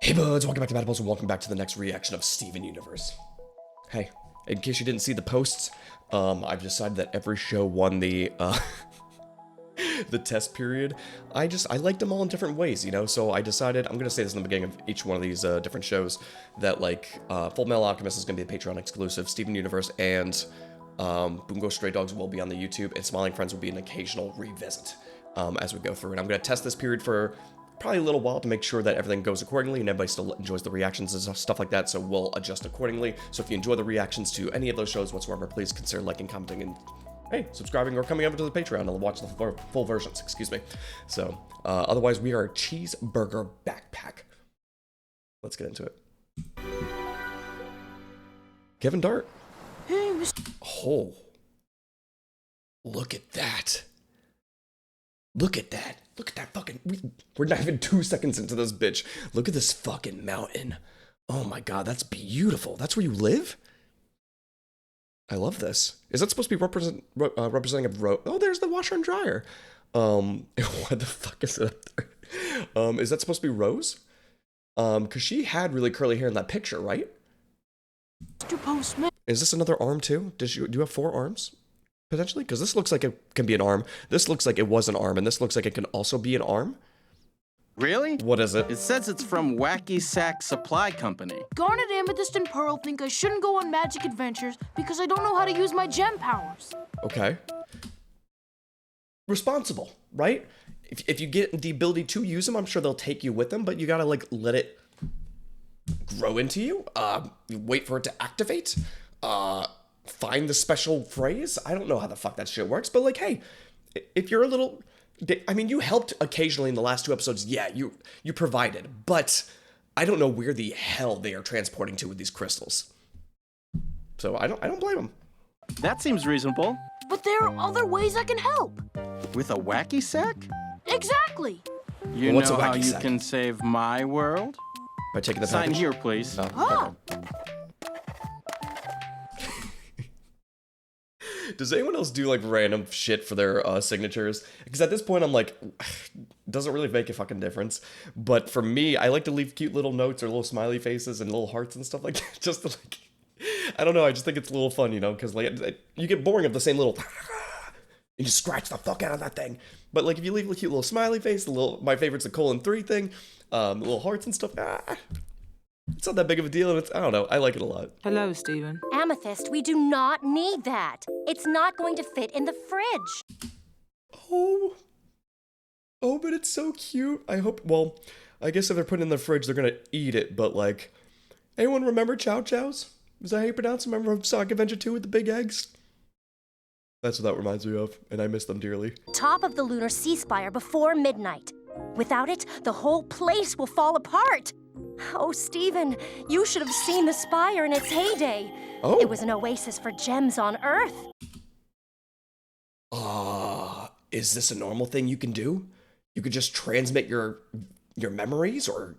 Hey buds, welcome back to Matables and welcome back to the next reaction of Steven Universe. Hey, in case you didn't see the posts, I've decided that every show won the, the test period. I liked them all in different ways, you know, so I decided, I'm gonna say this in the beginning of each one of these, different shows, that, like, Full Metal Alchemist is gonna be a Patreon exclusive, Steven Universe and, Bungo Stray Dogs will be on the YouTube, and Smiling Friends will be an occasional revisit, as we go through. And I'm gonna test this period for probably a little while to make sure that everything goes accordingly and everybody still enjoys the reactions and stuff like that, so we'll adjust accordingly. So if you enjoy the reactions to any of those shows whatsoever, please consider liking, commenting, and hey, subscribing or coming over to the Patreon and watch the full versions, excuse me. So, otherwise we are Cheeseburger Backpack. Let's get into it. Kevin Dart. Hey, Mr. Oh. Look at that. Look at that. Look at that fucking... We're not even 2 seconds into this bitch. Look at this fucking mountain. Oh my god, that's beautiful. That's where you live? I love this. Is that supposed to be representing a road? Oh, there's the washer and dryer. What the fuck is it up there? Is that supposed to be Rose? Because she had really curly hair in that picture, right? Postman. Is this another arm too? Do you have 4 arms? Potentially? Because this looks like it can be an arm. This looks like it was an arm, and this looks like it can also be an arm. Really? What is it? It says it's from Wacky Sack Supply Company. Garnet, Amethyst, and Pearl think I shouldn't go on magic adventures because I don't know how to use my gem powers. Okay. Responsible, right? If you get the ability to use them, I'm sure they'll take you with them, but you gotta, like, let it grow into you. Wait for it to activate. Find the special phrase. I don't know how the fuck that shit works, but, like, hey, if you're a little... I mean, you helped occasionally in the last 2 episodes. Yeah, you provided, but I don't know where the hell they are transporting to with these crystals. So I don't blame them. That seems reasonable. But there are other ways I can help. With a Wacky Sack? Exactly. You Well, what's know a how wacky you sack? can save my world? By taking the Sign package? here, please. Oh, Oh. okay. Does anyone else do, like, random shit for their signatures? Because at this point, I'm like, doesn't really make a fucking difference. But for me, I like to leave cute little notes or little smiley faces and little hearts and stuff like that. Just to, like, I don't know. I just think it's a little fun, you know? Because, like, you get boring of the same little... You just scratch the fuck out of that thing. But, like, if you leave a cute little smiley face, the little... My favorite's the :3 thing. Little hearts and stuff. It's not that big of a deal, and it's... I don't know. I like it a lot. Hello, Stephen. Amethyst, we do not need that. It's not going to fit in the fridge. Oh. Oh, but it's so cute. I hope, well, I guess if they're putting it in the fridge, they're gonna eat it, but, like, anyone remember Chow Chows? Is that how you pronounce them? Remember Sonic Adventure 2 with the big eggs? That's what that reminds me of, and I miss them dearly. Top of the lunar sea spire before midnight. Without it, the whole place will fall apart. Oh, Stephen, you should have seen the spire in its heyday. Oh. It was an oasis for gems on Earth. Is this a normal thing you can do? You could just transmit your memories or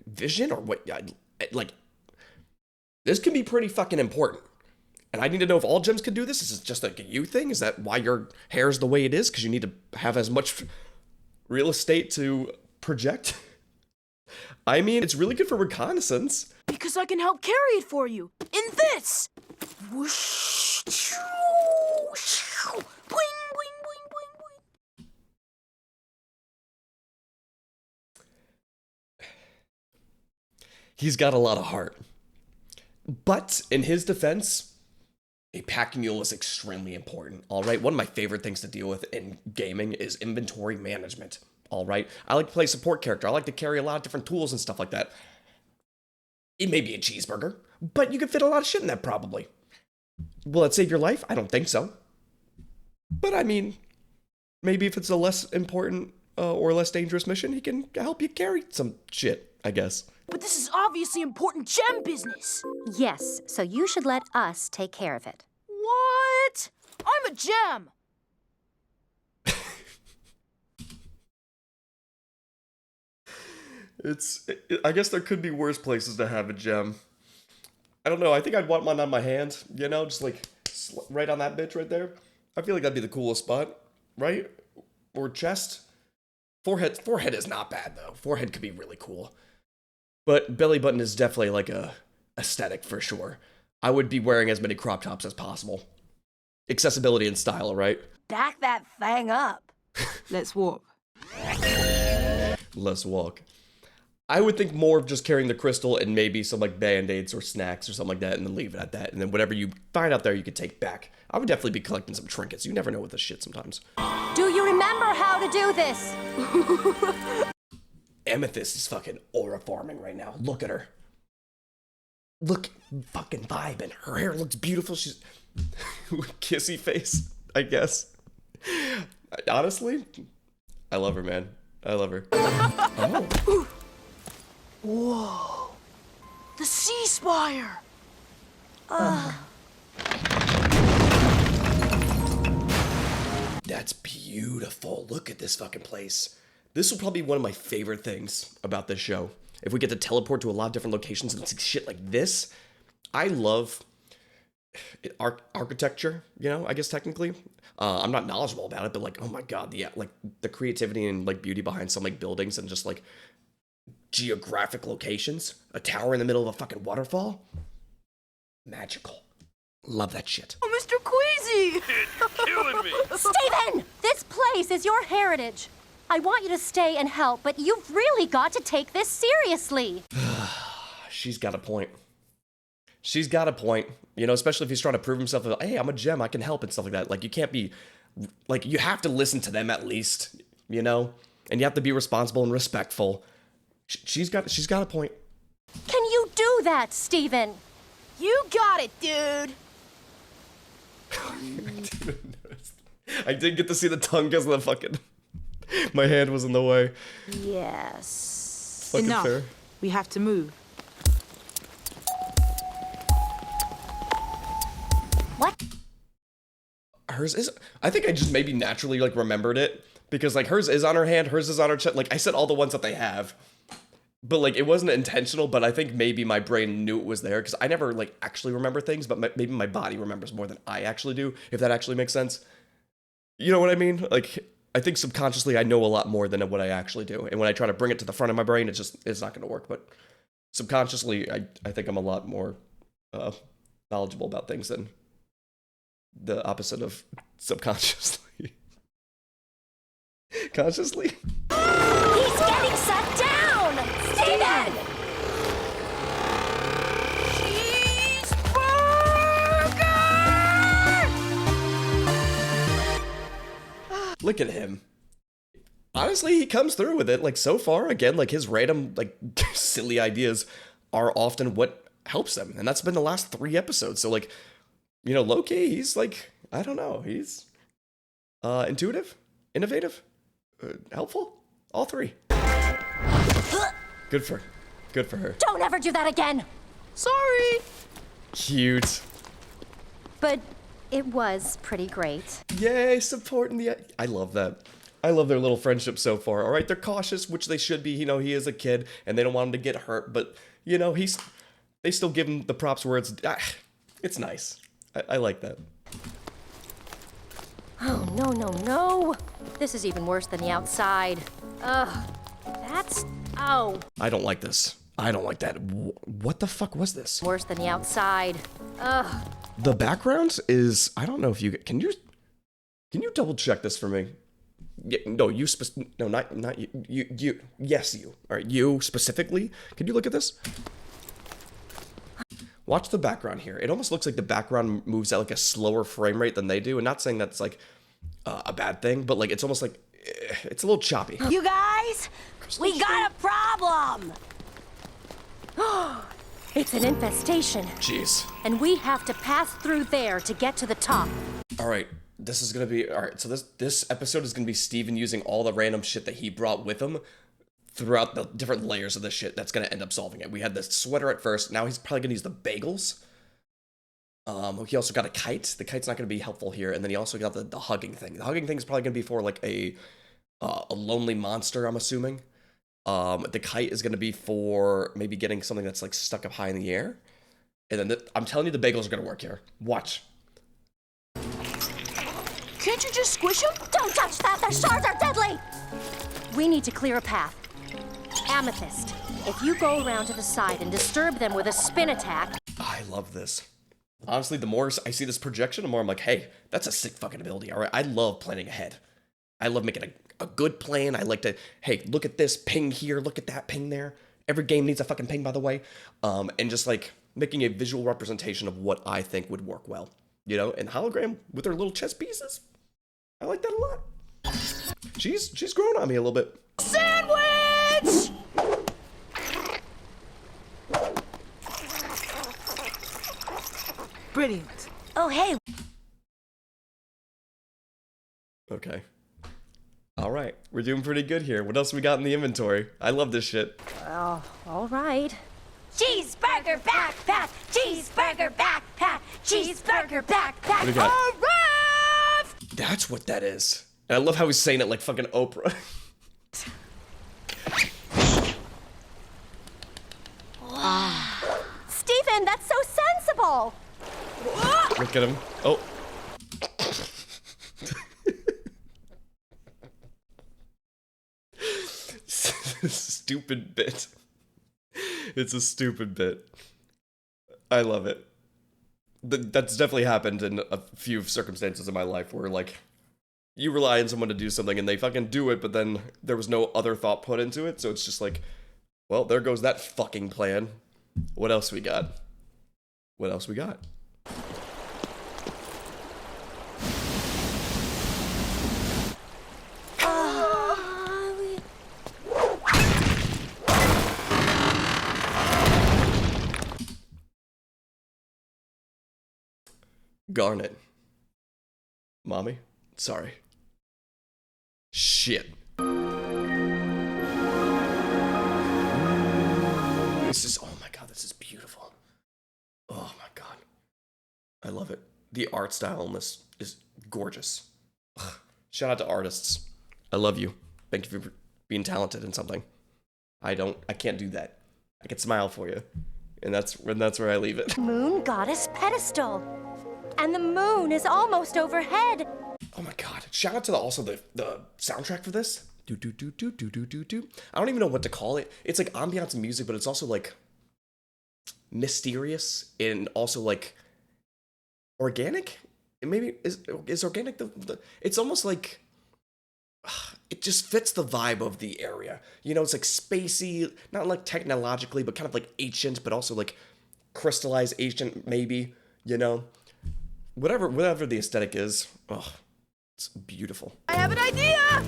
vision or what? Like, this can be pretty fucking important. And I need to know if all gems can do this. Is it just like a you thing? Is that why your hair's the way it is? Because you need to have as much real estate to project? I mean, it's really good for reconnaissance. Because I can help carry it for you. In this. Whoosh. Boing, boing, boing, boing, boing. He's got a lot of heart. But in his defense, a pack mule is extremely important, all right? One of my favorite things to deal with in gaming is inventory management, all right? I like to play support character. I like to carry a lot of different tools and stuff like that. It may be a cheeseburger, but you could fit a lot of shit in that probably. Will it save your life? I don't think so. But I mean, maybe if it's a less important or less dangerous mission, he can help you carry some shit, I guess. But this is obviously important gem business. Yes, so you should let us take care of it. What? I'm a gem. I guess there could be worse places to have a gem. I don't know, I think I'd want one on my hand, you know, just like right on that bitch right there. I feel like that'd be the coolest spot, right? Or chest. Forehead is not bad though. Forehead could be really cool. But belly button is definitely like a aesthetic for sure. I would be wearing as many crop tops as possible. Accessibility and style, right? Back that thing up. Let's walk. Let's walk. I would think more of just carrying the crystal and maybe some like band-aids or snacks or something like that and then leave it at that. And then whatever you find out there, you could take back. I would definitely be collecting some trinkets. You never know with this shit sometimes. Do you remember how to do this? Amethyst is fucking aura farming right now. Look at her. Look, fucking vibing. Her hair looks beautiful. She's kissy face, I guess. Honestly, I love her, man. I love her. Oh. Whoa. The sea spire. That's beautiful. Look at this fucking place. This will probably be one of my favorite things about this show. If we get to teleport to a lot of different locations and see shit like this. I love architecture, you know, I guess technically. I'm not knowledgeable about it, but like, oh my god, yeah, like the creativity and like beauty behind some like buildings and just like geographic locations. A tower in the middle of a fucking waterfall. Magical. Love that shit. Oh, Mr. Queasy! Killing me. Steven! This place is your heritage. I want you to stay and help, but you've really got to take this seriously. She's got a point. She's got a point. You know, especially if he's trying to prove himself. Hey, I'm a gem. I can help and stuff like that. Like, you can't be... Like, you have to listen to them at least, you know? And you have to be responsible and respectful. She's got a point. Can you do that, Steven? You got it, dude. I did get to see the tongue because of the fucking... My hand was in the way. Yes. Fucking Enough. fair. We have to move. What? Hers is... I think I just maybe naturally, like, remembered it. Because, like, hers is on her hand, hers is on her chest. Like, I said all the ones that they have. But, like, it wasn't intentional, but I think maybe my brain knew it was there. Because I never, like, actually remember things, but maybe my body remembers more than I actually do. If that actually makes sense. You know what I mean? Like... I think subconsciously I know a lot more than what I actually do. And when I try to bring it to the front of my brain, it's not going to work. But subconsciously, I think I'm a lot more knowledgeable about things than the opposite of subconsciously. Consciously? He's getting set down! Steven! Look at him. Honestly, he comes through with it. Like, so far, again, like, his random, like, silly ideas are often what helps them. And that's been the last 3 episodes. So, like, you know, low-key, he's, like, I don't know. He's intuitive, innovative, helpful. All 3. Good for her. Don't ever do that again! Sorry. Cute. But it was pretty great. Yay, supporting the... I love that. I love their little friendship so far. All right, they're cautious, which they should be. You know, he is a kid, and they don't want him to get hurt. But, you know, they still give him the props where it's nice. I like that. Oh, no, no, no. This is even worse than the outside. Ugh. That's... Oh. I don't like this. I don't like that. What the fuck was this? Worse than the outside. Ugh. The background is... I don't know if you... Can you double check this for me? No, you no, not you. You. Yes, you. All right, you specifically. Can you look at this? Watch the background here. It almost looks like the background moves at like a slower frame rate than they do. And not saying that's like a bad thing, but like it's almost like it's a little choppy. You guys, we got a problem. It's an infestation. Jeez. And we have to pass through there to get to the top. All right. This is gonna be all right. So this episode is gonna be Steven using all the random shit that he brought with him throughout the different layers of the shit that's gonna end up solving it. We had the sweater at first. Now he's probably gonna use the bagels. He also got a kite. The kite's not gonna be helpful here. And then he also got the hugging thing. The hugging thing is probably gonna be for like a lonely monster, I'm assuming. The kite is gonna be for maybe getting something that's like stuck up high in the air. And then I'm telling you, the bagels are gonna work here. Watch. Can't you just squish them? Don't touch that! Their shards are deadly! We need to clear a path. Amethyst, If you go around to the side and disturb them with a spin attack, I love this. Honestly, the more I see this projection, the more I'm like, hey, that's a sick fucking ability, all right? I love planning ahead. I love making a good plan. I like to, hey, look at this ping here, look at that ping there. Every game needs a fucking ping, by the way. And just like making a visual representation of what I think would work well. You know, and hologram with her little chess pieces. I like that a lot. She's grown on me a little bit. Sandwich! Brilliant. oh hey, Okay. All right, we're doing pretty good here. What else we got in the inventory? I love this shit. well, all right. Cheeseburger backpack! Cheeseburger backpack! Cheeseburger backpack! What do you got? Hurrah! That's what that is. And I love how he's saying it like fucking Oprah. Stephen, that's so sensible. Look at him. Oh. Stupid bit. It's a stupid bit. I love it. That's definitely happened in a few circumstances in my life where, like, you rely on someone to do something and they fucking do it, but then there was no other thought put into it, so it's just like, well, there goes that fucking plan. What else we got? What else we got? Garnet. Mommy? Sorry. Shit. This is, oh my god, this is beautiful. Oh my god. I love it. The art style in this is gorgeous. Ugh. Shout out to artists. I love you. Thank you for being talented in something. I can't do that. I can smile for you. And that's where I leave it. Moon goddess pedestal. And the moon is almost overhead. Oh my god. Shout out to also the soundtrack for this. Do do do do do do do do. I don't even know what to call it. It's like ambiance music, but it's also like mysterious and also like organic. It maybe is organic the it's almost like it just fits the vibe of the area. You know, it's like spacey, not like technologically, but kind of like ancient, but also like crystallized ancient maybe, you know. Whatever the aesthetic is, oh, it's beautiful. I have an idea!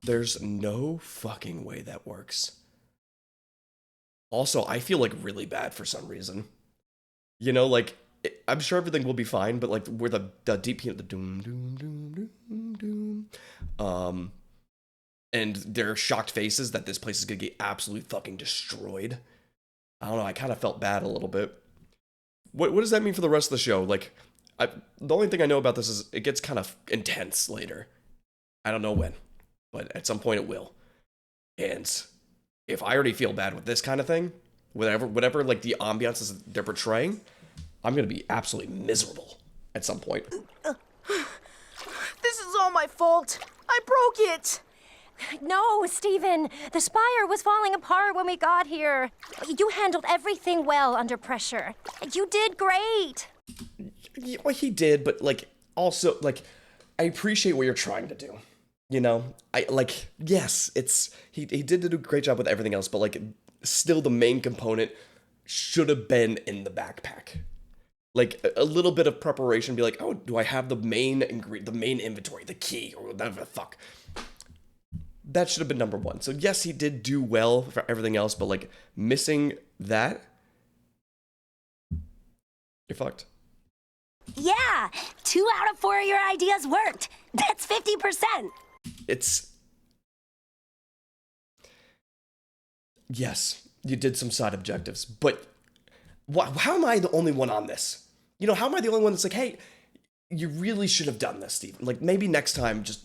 There's no fucking way that works. Also, I feel like really bad for some reason. You know, like, I'm sure everything will be fine, but like, where the deep piano, the doom, doom, doom, doom, doom, and their shocked faces that this place is gonna get absolutely fucking destroyed. I don't know, I kind of felt bad a little bit. What does that mean for the rest of the show? Like, the only thing I know about this is it gets kind of intense later. I don't know when, but at some point it will. And if I already feel bad with this kind of thing, whatever like the ambiances they're portraying, I'm gonna be absolutely miserable at some point. This is all my fault. I broke it. No, Stephen, the spire was falling apart when we got here. You handled everything well under pressure. You did great. Yeah, well, he did, but like also like I appreciate what you're trying to do. You know, yes, he did do a great job with everything else, but like still the main component should have been in the backpack. Like a little bit of preparation, be like, oh, do I have the main inventory, the key, or whatever the fuck. That should have been number one. So yes, he did do well for everything else, but like missing that, you're fucked. Yeah, 2 out of 4 of your ideas worked. That's 50%. Yes, you did some side objectives, but how am I the only one on this? You know, how am I the only one that's like, hey, you really should have done this, Steven. Like, maybe next time, just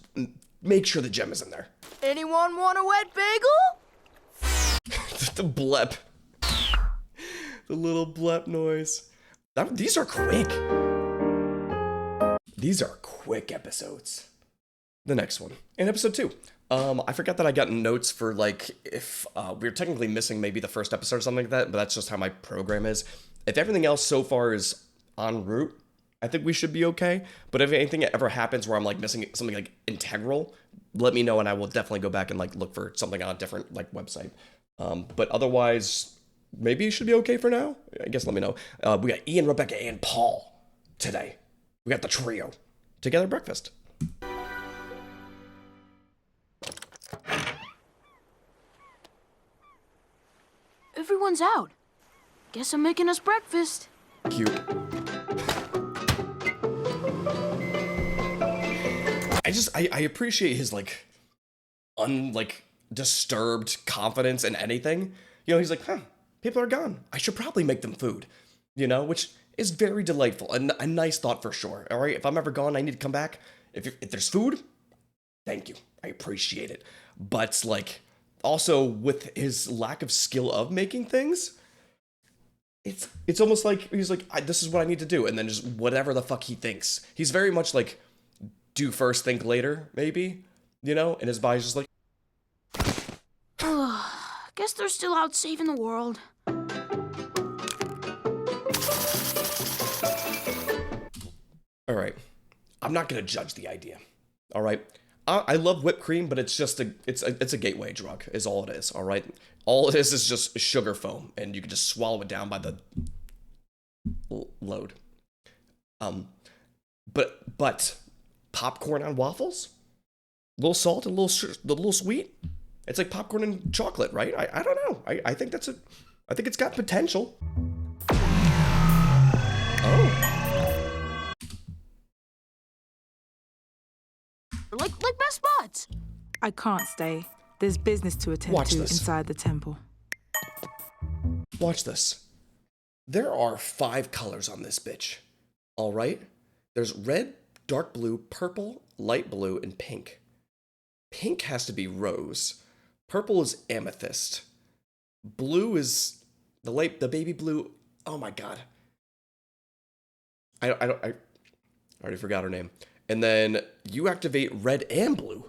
make sure the gem is in there. Anyone want a wet bagel? The blep. The little blep noise. These are quick. These are quick episodes. The next one. In episode 2. I forgot that I got notes for, like, if we're technically missing maybe the first episode or something like that, but that's just how my program is. If everything else so far is en route, I think we should be okay. But if anything ever happens where I'm, like, missing something, like, integral, let me know, and I will definitely go back and, like, look for something on a different, like, website. But otherwise, maybe it should be okay for now. I guess let me know. We got Ian, Rebecca, and Paul today. We got the trio together at breakfast. Everyone's out. Guess I'm making us breakfast. Cute. I appreciate his, like, disturbed confidence in anything. You know, he's like, people are gone. I should probably make them food. You know, which is very delightful and a nice thought for sure. All right, if I'm ever gone, I need to come back. If there's food, thank you. I appreciate it. But, like, also with his lack of skill of making things, it's almost like he's like, this is what I need to do, and then just whatever the fuck he thinks. He's very much like, do first, think later, maybe, you know? And his body's just like, Guess they're still out saving the world. all right, I'm not gonna judge the idea. All right, I love whipped cream, but it's just it's a gateway drug, is all it is. All right, all it is just sugar foam, and you can just swallow it down by the load. But popcorn on waffles, a little salt and a little sweet. It's like popcorn and chocolate, right? I don't know. I think I think it's got potential. Oh. Like best buds. I can't stay. There's business to attend Watch to this. inside the temple. Watch this. There are 5 colors on this bitch. All right? There's red, dark blue, purple, light blue, and pink. Pink has to be rose. Purple is amethyst. Blue is the baby blue. Oh my god. I already forgot her name. And then you activate red and blue.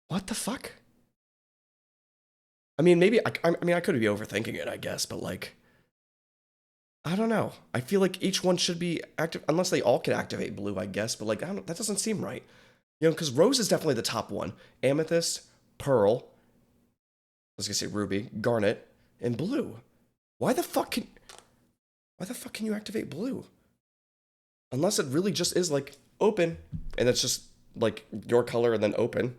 What the fuck? I mean, maybe I could be overthinking it, I guess, but like, I don't know. I feel like each one should be active, unless they all can activate blue, I guess. But like, that doesn't seem right. You know, because rose is definitely the top one. Amethyst, pearl, I was gonna say ruby, garnet, and blue. Why the fuck can you activate blue? Unless it really just is like open, and it's just like your color and then open.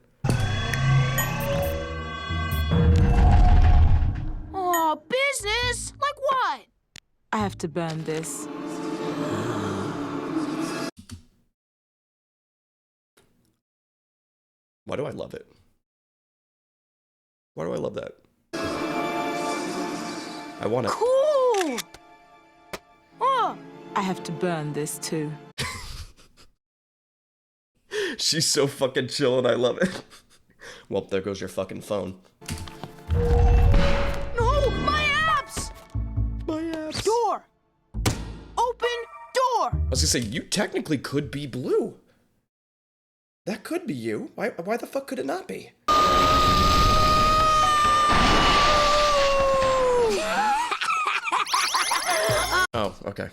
Oh, business? Like what? I have to burn this. Why do I love it? Why do I love that? I want it. Cool! Oh, I have to burn this too. She's so fucking chill and I love it. Well, there goes your fucking phone. no, my apps! My ass. Door! Open door! I was gonna say, you technically could be blue. That could be you. Why the fuck could it not be? Oh, okay.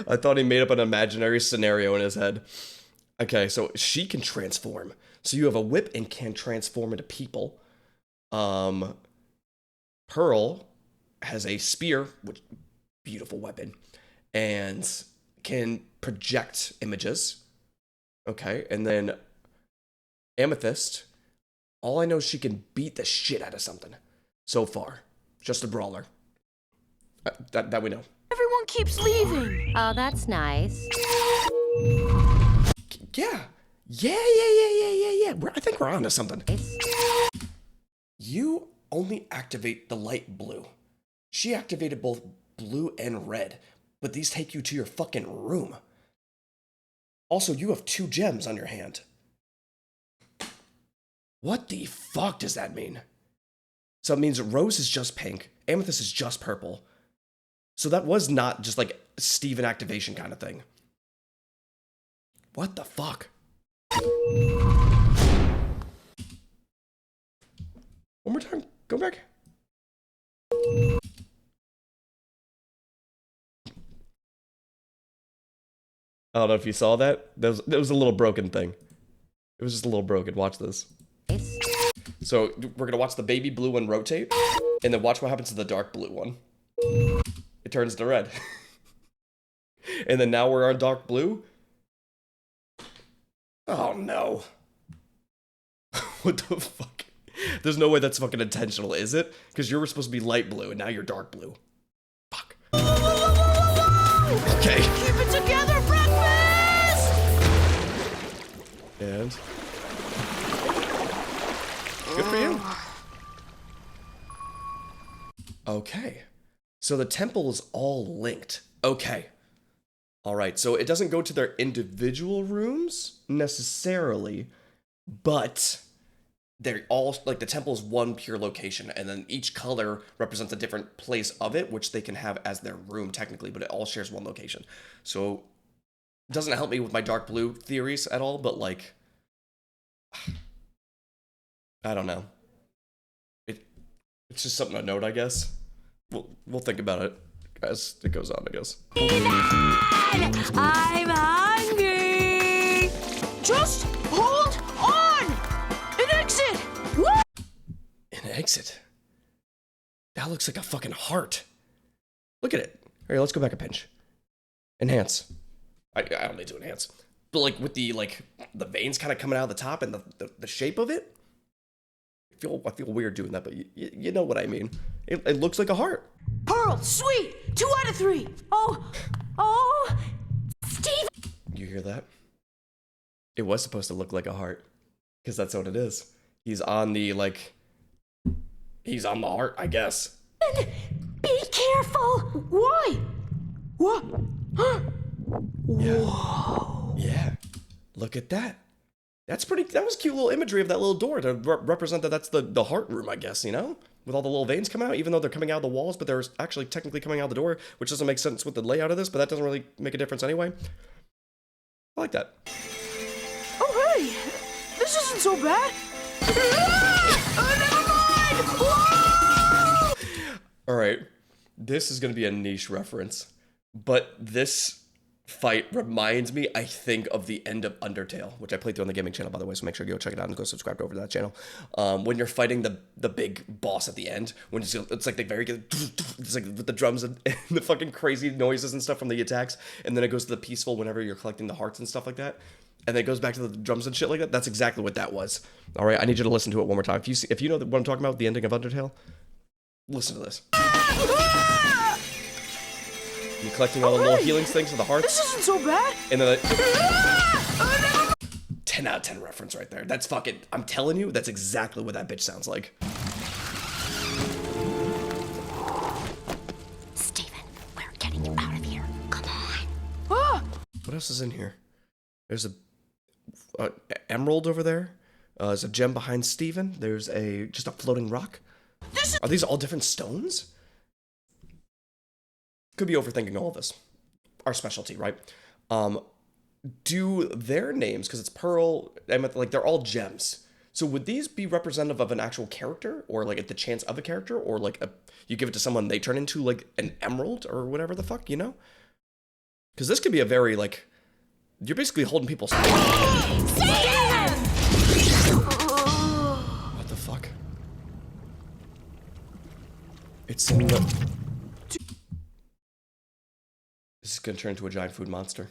I thought he made up an imaginary scenario in his head. Okay, so she can transform. So you have a whip and can transform into people. Pearl has a spear, which beautiful weapon, and can project images. Okay, and then Amethyst, all I know is she can beat the shit out of something. So far, just a brawler. That we know. Everyone keeps leaving. Oh, that's nice. Yeah. I think we're onto something. You only activate the light blue. She activated both blue and red, but these take you to your fucking room. Also, you have 2 gems on your hand. What the fuck does that mean? So it means rose is just pink, amethyst is just purple. So that was not just like Steven activation kind of thing. What the fuck? One more time. Go back. I don't know if you saw that. That was a little broken thing. It was just a little broken. Watch this. So we're gonna watch the baby blue one rotate, and then watch what happens to the dark blue one. It turns to red. And then now we're on dark blue. Oh no. What the fuck? There's no way that's fucking intentional, is it? Because you were supposed to be light blue, and now you're dark blue. Fuck. Okay. Keep it together, breakfast! And good for you. Okay. So the temple is all linked. Okay. All right. So it doesn't go to their individual rooms necessarily, but they're all like the temple is one pure location, and then each color represents a different place of it, which they can have as their room technically, but it all shares one location. So it doesn't help me with my dark blue theories at all, but like, I don't know. It's just something to note, I guess. We'll think about it as it goes on, I guess. I'm hungry! Just hold on! An exit! What? An exit? That looks like a fucking heart. Look at it. All right, let's go back a pinch. Enhance. I don't need to enhance. But like with the veins kind of coming out of the top and the shape of it, I feel weird doing that, but you know what I mean. It looks like a heart. Pearl, sweet! 2 out of 3! Oh, Steve! You hear that? It was supposed to look like a heart, because that's what it is. He's on the heart, I guess. Be careful! Why? What? Yeah. Yeah. Look at that. That was cute little imagery of that little door to represent that that's the heart room, I guess, you know? With all the little veins coming out, even though they're coming out of the walls, but they're actually technically coming out the door, which doesn't make sense with the layout of this, but that doesn't really make a difference anyway. I like that. Oh, hey! This isn't so bad! Never mind! Alright, this is going to be a niche reference, but this fight reminds me, I think, of the end of Undertale, which I played through on the gaming channel, by the way, so make sure you go check it out and go subscribe over to that channel. When you're fighting the big boss at the end, when it's like the very good, it's like with the drums and the fucking crazy noises and stuff from the attacks, and then it goes to the peaceful whenever you're collecting the hearts and stuff like that, and then it goes back to the drums and shit like that. That's exactly what that was. All right, I need you to listen to it one more time. If you know what I'm talking about, the ending of Undertale, listen to this. You're collecting all the little healing things of the hearts. This isn't so bad! And then 10 out of 10 reference right there. That's fucking, I'm telling you, that's exactly what that bitch sounds like. Steven, we're getting you out of here. Come on. Ah! What else is in here? There's a emerald over there. There's a gem behind Steven. There's just a floating rock. Are these all different stones? Could be overthinking all of this. Our specialty, right? Do their names, because it's Pearl, like they're all gems. So would these be representative of an actual character, or like at the chance of a character, or like you give it to someone, they turn into like an emerald or whatever the fuck, you know? Because this could be a very like, you're basically holding people's. What the fuck? It's in the. This is gonna turn into a giant food monster.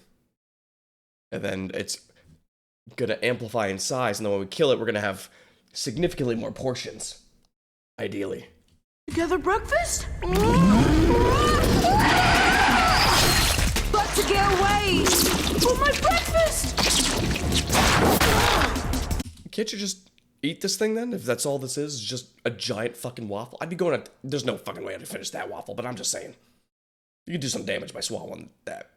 And then it's gonna amplify in size, and then when we kill it, we're gonna have significantly more portions. Ideally. Together breakfast? Got to get away! For my breakfast! Can't you just eat this thing then? If that's all this is just a giant fucking waffle? I'd be going to. There's no fucking way to finish that waffle, but I'm just saying. You could do some damage by swallowing that.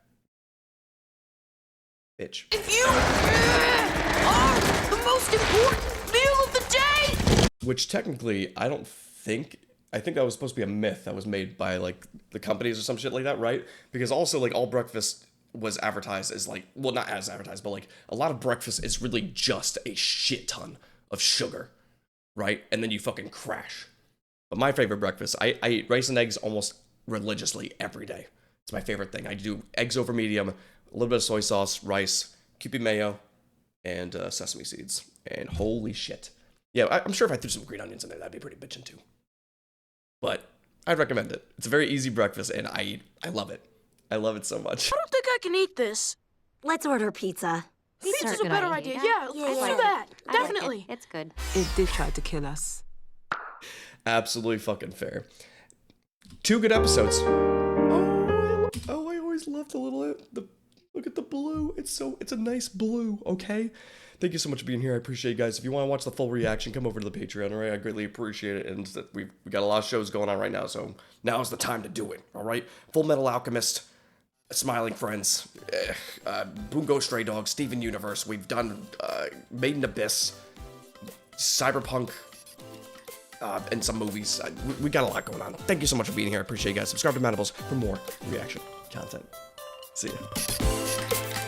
Bitch. If you are the most important meal of the day! Which technically, I think that was supposed to be a myth that was made by like the companies or some shit like that, right? Because also like all breakfast was advertised as like, well, not as advertised, but like a lot of breakfast is really just a shit ton of sugar, right? And then you fucking crash. But my favorite breakfast, I eat rice and eggs almost religiously every day. It's my favorite thing. I do eggs over medium, a little bit of soy sauce, rice, Kewpie mayo, and sesame seeds. And holy shit. Yeah, I'm sure if I threw some green onions in there, that'd be pretty bitchin' too. But I'd recommend it. It's a very easy breakfast, and I love it. I love it so much. I don't think I can eat this. Let's order pizza. Pizza's a better idea. Yeah, let's do that. Definitely. It's good. It did try to kill us. Absolutely fucking fair. 2 good episodes. Oh, I always love the look at the blue. It's a nice blue, okay? Thank you so much for being here. I appreciate you guys. If you want to watch the full reaction, come over to the Patreon, all right? I greatly appreciate it. And we got a lot of shows going on right now, so now is the time to do it, all right? Full Metal Alchemist, Smiling Friends, Bungo Stray Dogs, Steven Universe. We've done Made in Abyss, Cyberpunk, and some movies. We got a lot going on. Thank you so much for being here. I appreciate you guys. Subscribe to Mandibles for more reaction content. See ya.